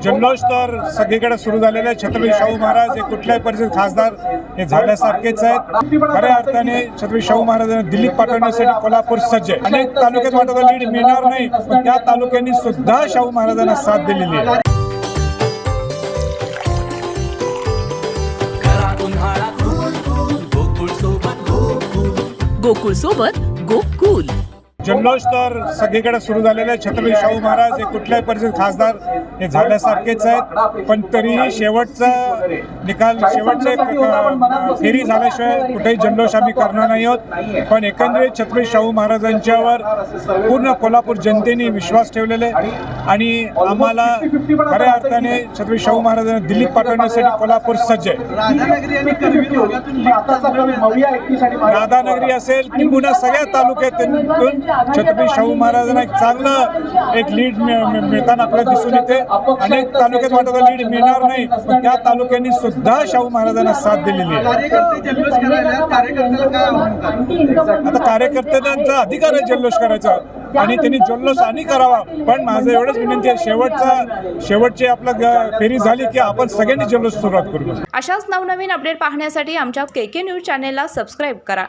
जल्लोष तर सगळीकडे सुरू झालेला आहे. छत्रपती शाहू महाराज हे कुठल्याही परिस्थितीत खासदार हे झाल्यासारखेच आहेत. खऱ्या अर्थाने छत्रपती शाहू महाराजांना दिल्लीत पाठवण्यासाठी कोल्हापूर सज्ज आहे. अनेक तालुक्यात वाटत लीड मिळणार नाही, पण त्या तालुक्यांनी सुद्धा शाहू महाराजांना साथ दिलेली आहे. गोकुळ सोबत गोकुल. जल्लोष तर सगळीकडे सुरू झालेला आहे. छत्रपती शाहू महाराज हे कुठल्याही परिस्थितीत खासदार हे झाल्यासारखेच आहेत, पण तरीही शेवटचा निकाल शेवटचे फेरी झाल्याशिवाय कुठेही जल्लोष आम्ही करणार नाही आहोत. पण एकंदरीत छत्रपती शाहू महाराजांच्यावर पूर्ण कोल्हापूर जनतेने विश्वास ठेवलेला आहे आणि आम्हाला खऱ्या अर्थाने छत्रपती शाहू महाराजांना दिल्लीत पाठवण्यासाठी कोल्हापूर सज्ज आहे. राधानगरी असेल किंबहुना सगळ्या तालुक्यातून छत्रपती शाहू महाराजांना एक चांगलं एक लीड मिळताना आपल्याला दिसून येते. अनेक तालुक्यात वाटत लीड मिळणार नाही, पण त्या तालुक्यांनी सुद्धा शाहू महाराजांना साथ दिलेली आहे. आता कार्यकर्त्यांचा अधिकार आहे जल्लोष करायचा आणि त्यांनी जल्लोष आणि करावा, पण माझं एवढंच विनंती आहे शेवटची आपलं फेरी झाली की आपण सगळ्यांनी जल्लोष सुरुवात करू. अशाच नवनवीन अपडेट पाहण्यासाठी आमच्या KK न्यूज चॅनेलला सबस्क्राईब करा.